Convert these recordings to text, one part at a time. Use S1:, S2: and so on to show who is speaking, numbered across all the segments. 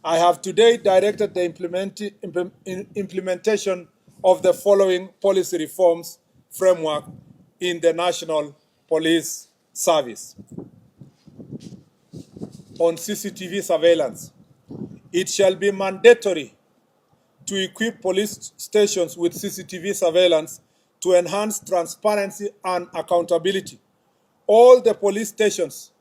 S1: I have today directed the implementation of the following policy reforms framework in the National Police Service. On CCTV surveillance, it shall be mandatory to equip police stations with CCTV surveillance to enhance transparency and accountability. All the police stations,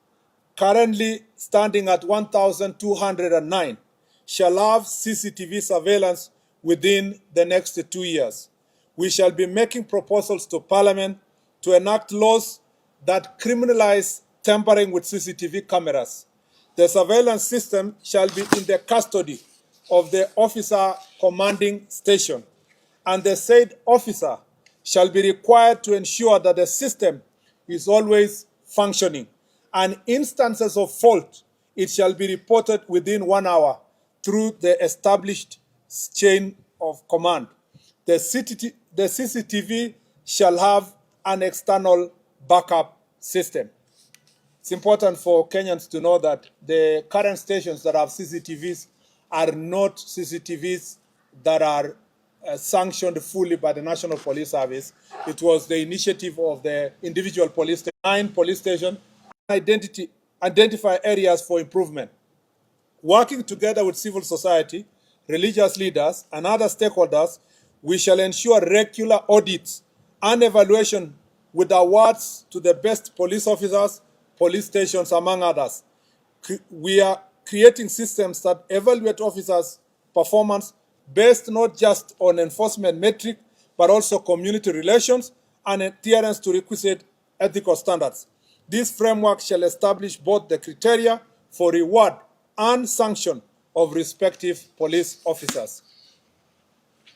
S1: currently standing at 1,209, shall have CCTV surveillance within the next 2 years. We shall be making proposals to Parliament to enact laws that criminalize tampering with CCTV cameras. The surveillance system shall be in the custody of the officer commanding station, and the said officer shall be required to ensure that the system is always functioning, and instances of fault, it shall be reported within 1 hour through the established chain of command. The CCTV shall have an external backup system. It's important for Kenyans to know that the current stations that have CCTVs are not CCTVs that are sanctioned fully by the National Police Service. It was the initiative of the individual police station, 9 police stations, identify areas for improvement. Working together with civil society, religious leaders, and other stakeholders, we shall ensure regular audits and evaluation with awards to the best police officers, police stations, among others. We are creating systems that evaluate officers' performance based not just on enforcement metric, but also community relations and adherence to requisite ethical standards. This framework shall establish both the criteria for reward and sanction of respective police officers.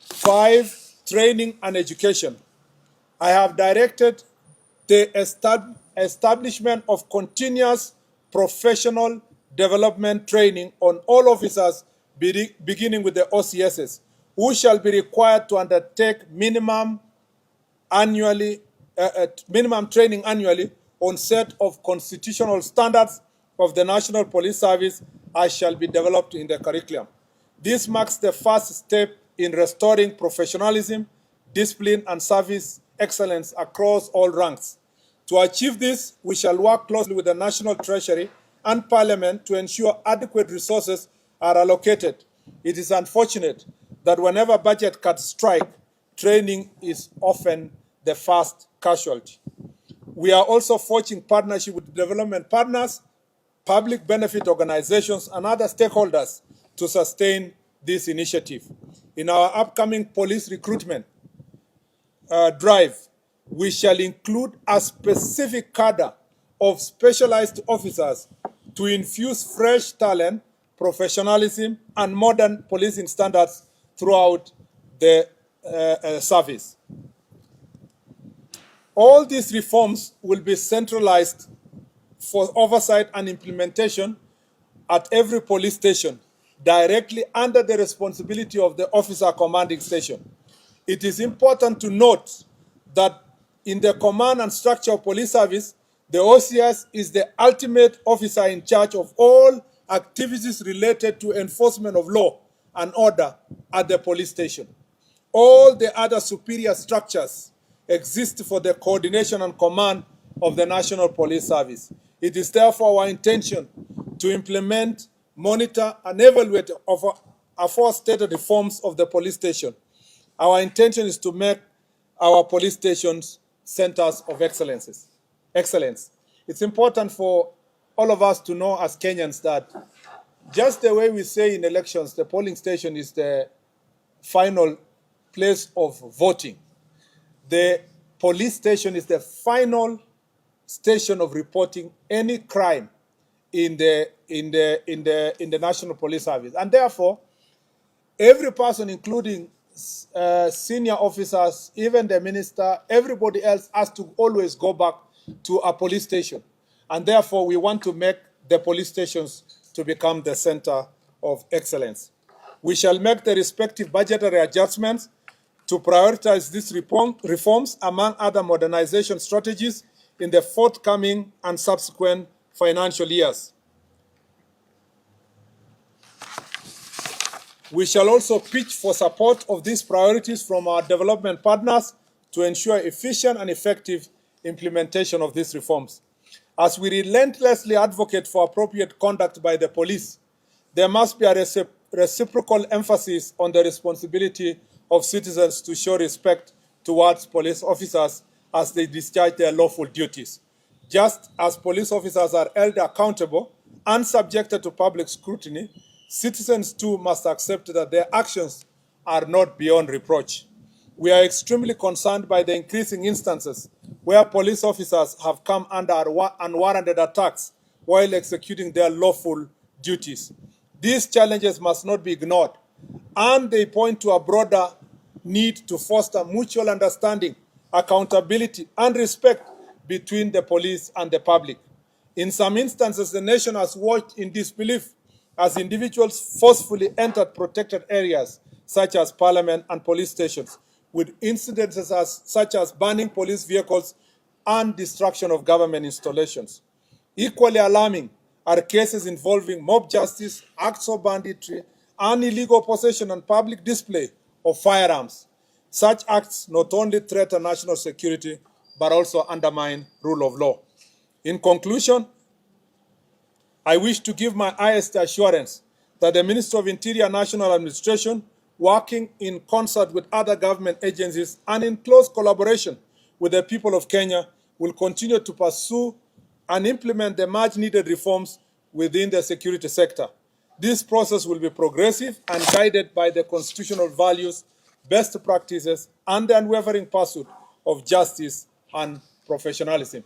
S1: 5, training and education. I have directed the establishment of continuous professional development training on all officers beginning with the OCSs, who shall be required to undertake minimum training annually on set of constitutional standards of the National Police Service as shall be developed in the curriculum. This marks the first step in restoring professionalism, discipline, and service excellence across all ranks. To achieve this, we shall work closely with the National Treasury and Parliament to ensure adequate resources are allocated. It is unfortunate that whenever budget cuts strike, training is often the first casualty. We are also forging partnership with development partners, public benefit organizations, and other stakeholders to sustain this initiative. In our upcoming police recruitment drive, we shall include a specific cadre of specialized officers to infuse fresh talent, professionalism, and modern policing standards throughout the service. All these reforms will be centralized for oversight and implementation at every police station, directly under the responsibility of the officer commanding station. It is important to note that in the command and structure of police service, the OCS is the ultimate officer in charge of all activities related to enforcement of law and order at the police station. All the other superior structures exist for the coordination and command of the National Police Service. It is therefore our intention to implement, monitor, and evaluate aforementioned reforms of the police station. Our intention is to make our police stations centers of excellence. It's important for all of us to know as Kenyans that just the way we say in elections, the polling station is the final place of voting. The police station is the final station of reporting any crime in the National Police Service, and therefore, every person, including senior officers, even the minister, everybody else has to always go back to a police station, and therefore, we want to make the police stations to become the center of excellence. We shall make the respective budgetary adjustments to prioritize these reforms among other modernization strategies in the forthcoming and subsequent financial years. We shall also pitch for support of these priorities from our development partners to ensure efficient and effective implementation of these reforms. As we relentlessly advocate for appropriate conduct by the police, there must be a reciprocal emphasis on the responsibility of citizens to show respect towards police officers as they discharge their lawful duties. Just as police officers are held accountable and subjected to public scrutiny, citizens too must accept that their actions are not beyond reproach. We are extremely concerned by the increasing instances where police officers have come under unwarranted attacks while executing their lawful duties. These challenges must not be ignored, and they point to a broader need to foster mutual understanding, accountability, and respect between the police and the public. In some instances, the nation has watched in disbelief as individuals forcefully entered protected areas such as parliament and police stations, with incidences such as burning police vehicles and destruction of government installations. Equally alarming are cases involving mob justice, acts of banditry, and illegal possession and public display of firearms. Such acts not only threaten national security, but also undermine rule of law. In conclusion, I wish to give my highest assurance that the Ministry of Interior and National Administration, working in concert with other government agencies and in close collaboration with the people of Kenya, will continue to pursue and implement the much-needed reforms within the security sector. This process will be progressive and guided by the constitutional values, best practices, and the unwavering pursuit of justice and professionalism.